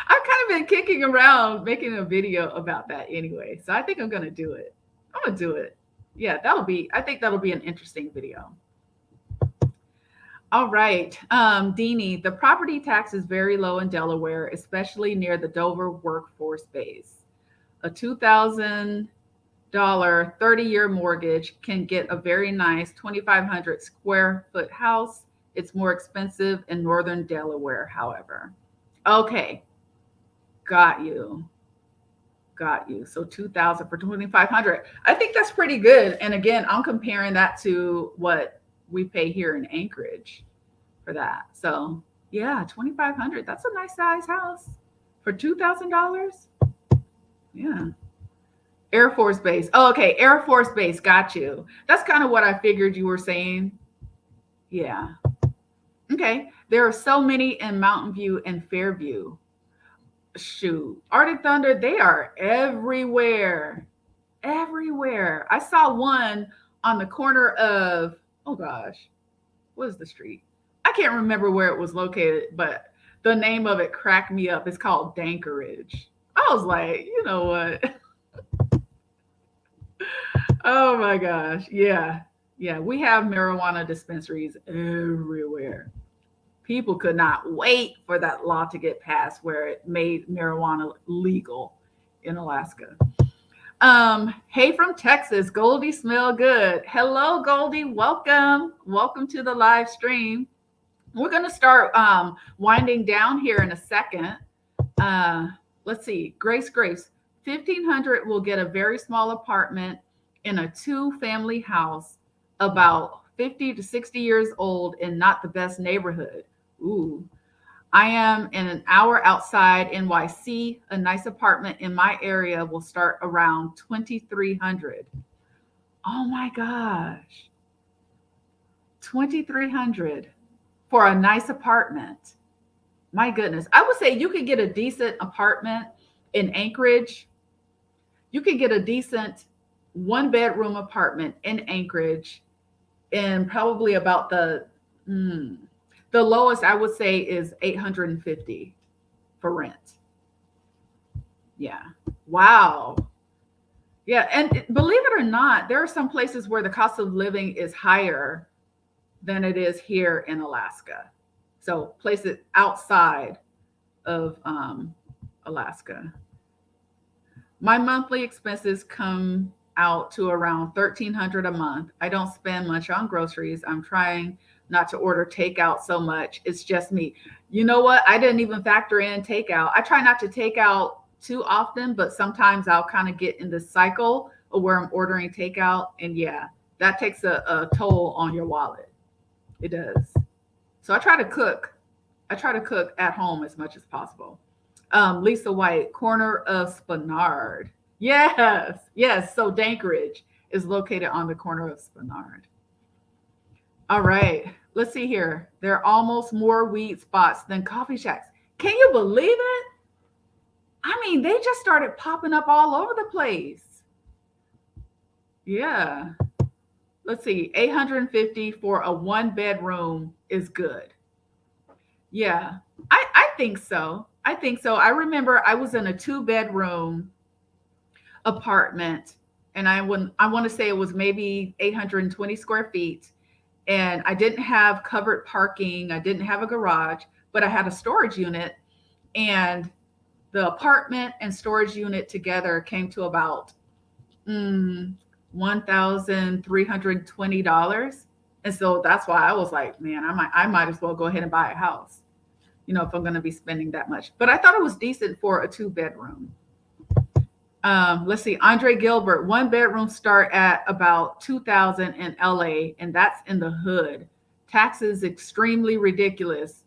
I've kind of been kicking around making a video about that anyway. So I think I'm going to do it. Yeah, I think that'll be an interesting video. All right. Deanie, the property tax is very low in Delaware, especially near the Dover workforce base. A $2,000 30-year mortgage can get a very nice 2,500 square foot house. It's more expensive in northern Delaware, however. Okay. Got you. Got you. So 2,000 for 2,500. I think that's pretty good. And again, I'm comparing that to what we pay here in Anchorage for that. So yeah, 2,500. That's a nice size house for $2,000. Yeah. Air Force Base. Oh, okay. Air Force Base. Got you. That's kind of what I figured you were saying. Yeah. Okay. There are so many in Mountain View and Fairview. Shoot. Arctic Thunder, they are everywhere. Everywhere. I saw one on the corner of, oh gosh, what is the street? I can't remember where it was located, but the name of it cracked me up. It's called Anchorage. I was like, you know what? Oh my gosh. Yeah. Yeah. We have marijuana dispensaries everywhere. People could not wait for that law to get passed where it made marijuana legal in Alaska. Hey from Texas, Goldie Smell Good. Hello, Goldie. Welcome. Welcome to the live stream. We're going to start winding down here in a second. Let's see. Grace, 1,500 will get a very small apartment in a 2-family house about 50 to 60 years old in not the best neighborhood. Ooh. I am in an hour outside NYC. A nice apartment in my area will start around 2,300. Oh my gosh. 2,300 for a nice apartment. My goodness. I would say you could get a decent apartment in Anchorage. You could get a decent 1-bedroom apartment in Anchorage in probably about the lowest I would say is 850 for rent. Yeah. Wow. Yeah. And believe it or not, there are some places where the cost of living is higher than it is here in Alaska. So places outside of Alaska. My monthly expenses come out to around $1,300 a month. I don't spend much on groceries. I'm trying not to order takeout so much. It's just me. You know what? I didn't even factor in takeout. I try not to take out too often, but sometimes I'll kind of get in this cycle of where I'm ordering takeout. And yeah, that takes a toll on your wallet. It does. So I try to cook. I try to cook at home as much as possible. Lisa White, corner of Spenard. Yes, yes. So Anchorage is located on the corner of Spenard. All right, let's see here. There are almost more weed spots than coffee shacks. Can you believe it? I mean, they just started popping up all over the place. Yeah. Let's see, 850 for a 1-bedroom is good. Yeah, I think so. I think so. I remember I was in a 2-bedroom apartment, and I want to say it was maybe 820 square feet. And I didn't have covered parking. I didn't have a garage, but I had a storage unit. And the apartment and storage unit together came to about $1,320. And so that's why I was like, man, I might as well go ahead and buy a house, if I'm going to be spending that much. But I thought it was decent for a 2-bedroom. Let's see, Andre Gilbert, 1-bedroom start at about 2,000 in LA, and that's in the hood. Taxes extremely ridiculous.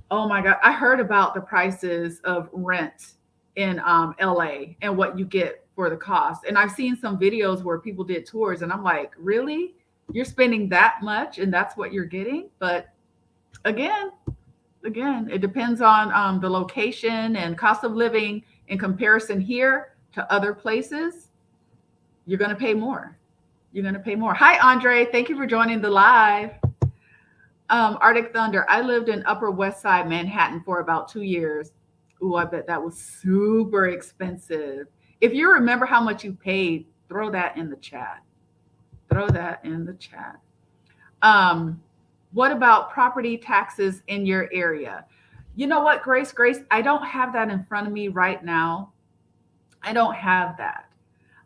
Oh my God, I heard about the prices of rent in LA and what you get for the cost. And I've seen some videos where people did tours, and I'm like, really? You're spending that much and that's what you're getting? But again, it depends on the location and cost of living in comparison here to other places. You're going to pay more. You're going to pay more. Hi, Andre. Thank you for joining the live. Arctic Thunder. I lived in Upper West Side Manhattan for about 2 years. Ooh, I bet that was super expensive. If you remember how much you paid, throw that in the chat. Throw that in the chat. What about property taxes in your area? You know what, Grace, I don't have that in front of me right now. I don't have that.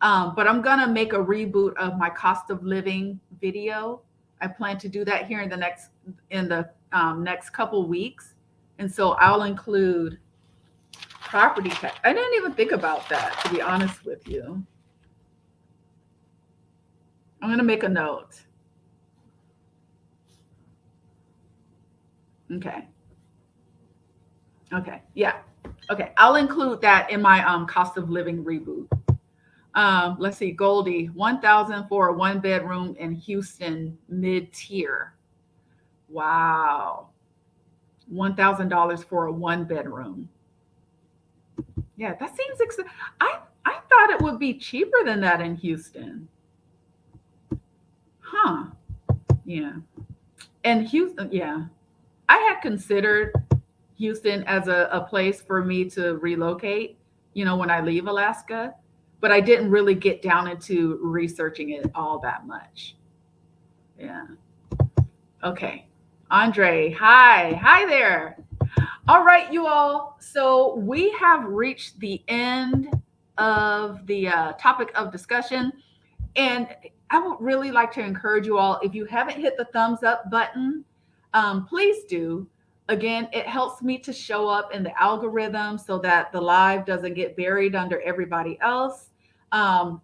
But I'm going to make a reboot of my cost of living video. I plan to do that here in the next couple weeks. And so I'll include property tax. I didn't even think about that, to be honest with you. I'm going to make a note. Okay. Okay. Yeah. Okay. I'll include that in my cost of living reboot. Let's see, Goldie, 1,000 for a one bedroom in Houston mid tier. Wow. $1,000 for a one bedroom. Yeah, that seems I thought it would be cheaper than that in Houston. Huh. Yeah. And Houston, yeah. I had considered Houston as a place for me to relocate, when I leave Alaska, but I didn't really get down into researching it all that much. Yeah. Okay. Andre, hi. Hi there. All right, you all. So we have reached the end of the topic of discussion. And I would really like to encourage you all, if you haven't hit the thumbs up button, please do. Again, it helps me to show up in the algorithm so that the live doesn't get buried under everybody else.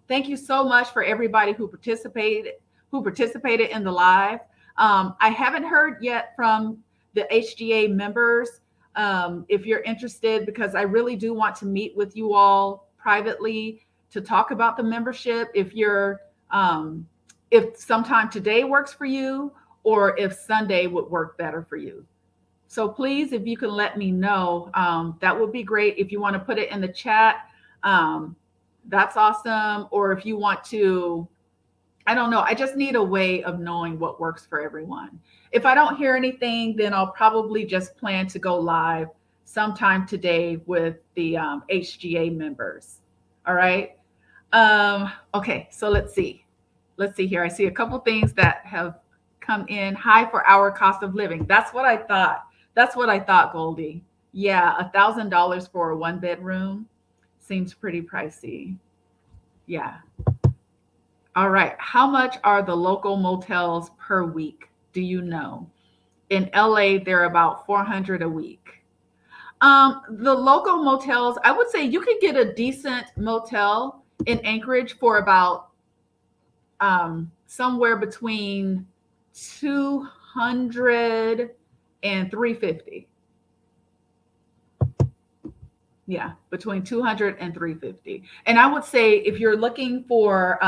Thank you so much for everybody who participated in the live. I haven't heard yet from the HGA members. If you're interested, because I really do want to meet with you all privately to talk about the membership. If sometime today works for you, or if Sunday would work better for you. So please, if you can let me know, that would be great. If you want to put it in the chat, that's awesome. Or if you want to, I don't know, I just need a way of knowing what works for everyone. If I don't hear anything, then I'll probably just plan to go live sometime today with the HGA members. All right. Okay, so let's see. Let's see here. I see a couple things that have come in. High for our cost of living. That's what I thought. That's what I thought, Goldie. Yeah, $1,000 for a one bedroom seems pretty pricey. Yeah. All right. How much are the local motels per week? Do you know? In LA, they're about 400 a week. The local motels, I would say you could get a decent motel in Anchorage for about somewhere between 200 and 350. Yeah, between 200 and 350. And I would say if you're looking for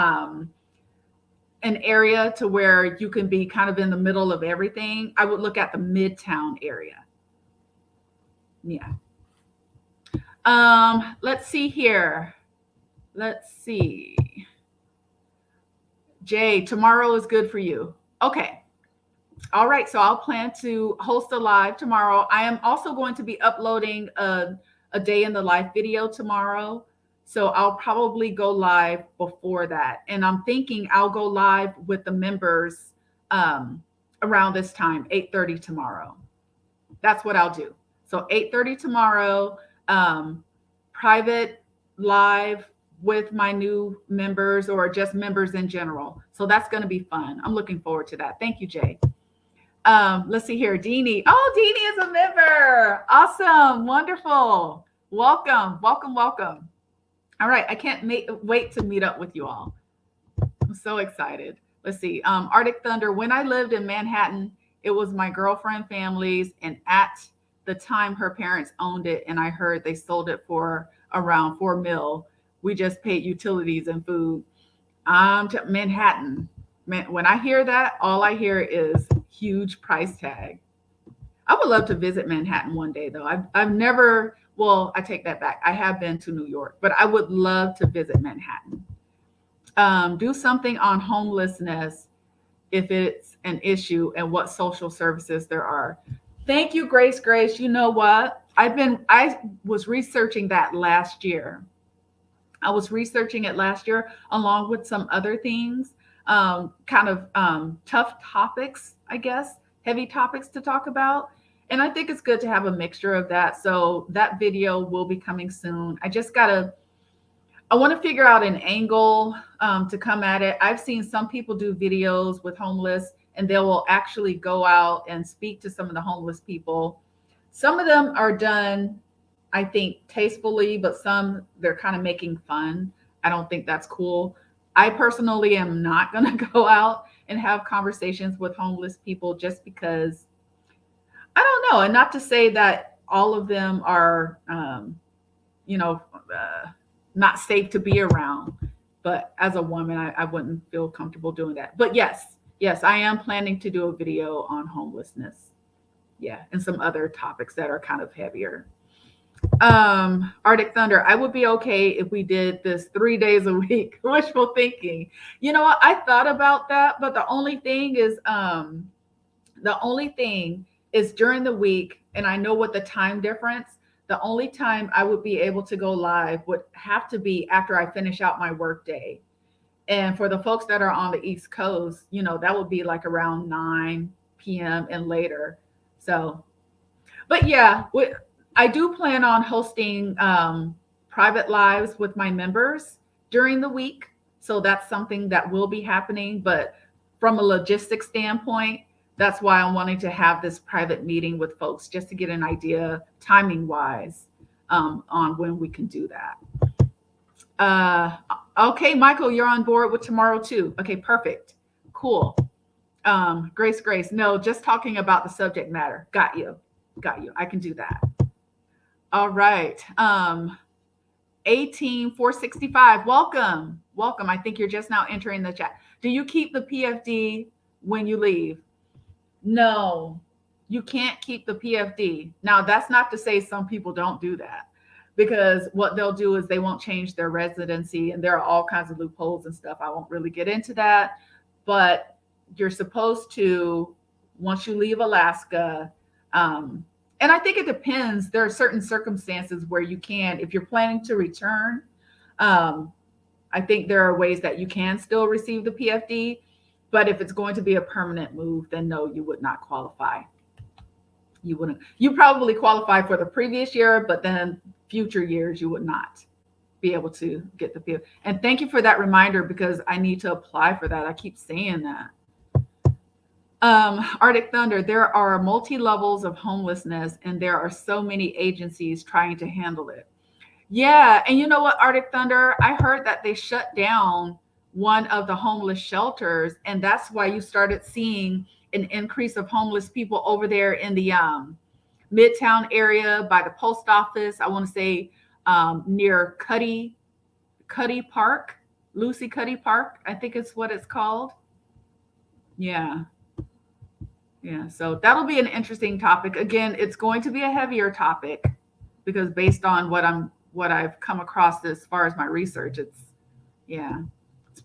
an area to where you can be kind of in the middle of everything, I would look at the Midtown area. Yeah. Let's see here. Let's see. Jay, tomorrow is good for you. Okay. All right. So I'll plan to host a live tomorrow. I am also going to be uploading a day in the life video tomorrow. So I'll probably go live before that. And I'm thinking I'll go live with the members around this time, 8:30 tomorrow. That's what I'll do. So 8:30 tomorrow, private live with my new members or just members in general. So that's going to be fun. I'm looking forward to that. Thank you, Jay. Let's see here. Deanie. Oh, Deanie is a member. Awesome. Wonderful. Welcome. Welcome. Welcome. All right. I can't wait to meet up with you all. I'm so excited. Let's see. Arctic Thunder. When I lived in Manhattan, it was my girlfriend family's, and at the time her parents owned it, and I heard they sold it for around $4 million. We just paid utilities and food. Manhattan. When I hear that, all I hear is huge price tag. I would love to visit Manhattan one day, though. I've never, well, I take that back. I have been to New York, but I would love to visit Manhattan. Do something on homelessness if it's an issue and what social services there are. Thank you, Grace. Grace, you know what? I was researching that last year. I was researching it last year along with some other things, kind of tough topics, I guess, heavy topics to talk about. And I think it's good to have a mixture of that. So that video will be coming soon. I want to figure out an angle to come at it. I've seen some people do videos with homeless, and they will actually go out and speak to some of the homeless people. Some of them are done I think tastefully, but some they're kind of making fun. I don't think that's cool. I personally am not going to go out and have conversations with homeless people just because I don't know. And not to say that all of them are, you know, not safe to be around. But as a woman, I wouldn't feel comfortable doing that. But yes, yes, I am planning to do a video on homelessness. Yeah, and some other topics that are kind of heavier. Arctic Thunder, I would be okay if we did this 3 days a week. Wishful thinking. You know what? I thought about that, but the only thing is during the week, and I know what the time difference, the only time I would be able to go live would have to be after I finish out my work day. And for the folks that are on the East Coast, that would be like around 9 p.m. and later. So, but yeah, I do plan on hosting private lives with my members during the week. So that's something that will be happening. But from a logistics standpoint, that's why I'm wanting to have this private meeting with folks just to get an idea, timing wise, on when we can do that. Okay, Michael, you're on board with tomorrow too. Okay, perfect. Cool. Grace. No, just talking about the subject matter. Got you. I can do that. All right. 18465. Welcome. I think you're just now entering the chat. Do you keep the PFD when you leave? No, you can't keep the PFD. Now, that's not to say some people don't do that, because what they'll do is they won't change their residency, and there are all kinds of loopholes and stuff. I won't really get into that, but you're supposed to, once you leave Alaska, and I think it depends. There are certain circumstances where you can, if you're planning to return, I think there are ways that you can still receive the PFD. But if it's going to be a permanent move, then no, you would not qualify. You wouldn't. You probably qualify for the previous year, but then future years you would not be able to get the PFD. And thank you for that reminder, because I need to apply for that. I keep saying that. Arctic Thunder, there are multi-levels of homelessness, and there are so many agencies trying to handle it. Yeah, and you know what, Arctic Thunder, I heard that they shut down one of the homeless shelters, and that's why you started seeing an increase of homeless people over there in the Midtown area by the post office. I want to say near Cuddy Park, Lucy Cuddy Park, I think it's what it's called. Yeah. So that'll be an interesting topic. Again, it's going to be a heavier topic, because based on what I've come across as far as my research, it's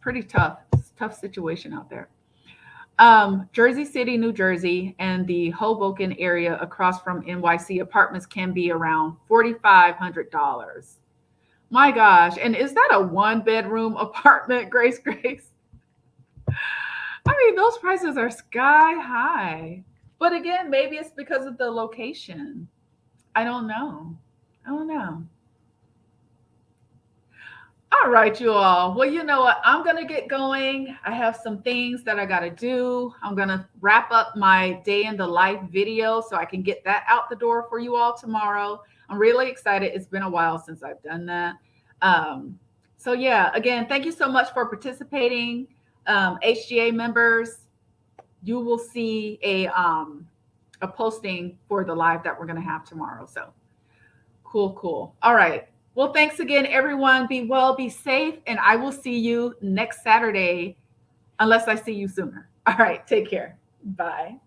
pretty tough. It's a tough situation out there. Jersey City, New Jersey, and the Hoboken area across from NYC apartments can be around $4,500. My gosh. And is that a 1-bedroom apartment, Grace? I mean, those prices are sky high. But again, maybe it's because of the location. I don't know. All right, you all. Well, you know what? I'm going to get going. I have some things that I got to do. I'm going to wrap up my day in the life video so I can get that out the door for you all tomorrow. I'm really excited. It's been a while since I've done that. So yeah, again, thank you so much for participating. HGA members, you will see a posting for the live that we're going to have tomorrow. So cool. All right. Well, thanks again, everyone. Be well, be safe, and I will see you next Saturday, unless I see you sooner. All right. Take care. Bye.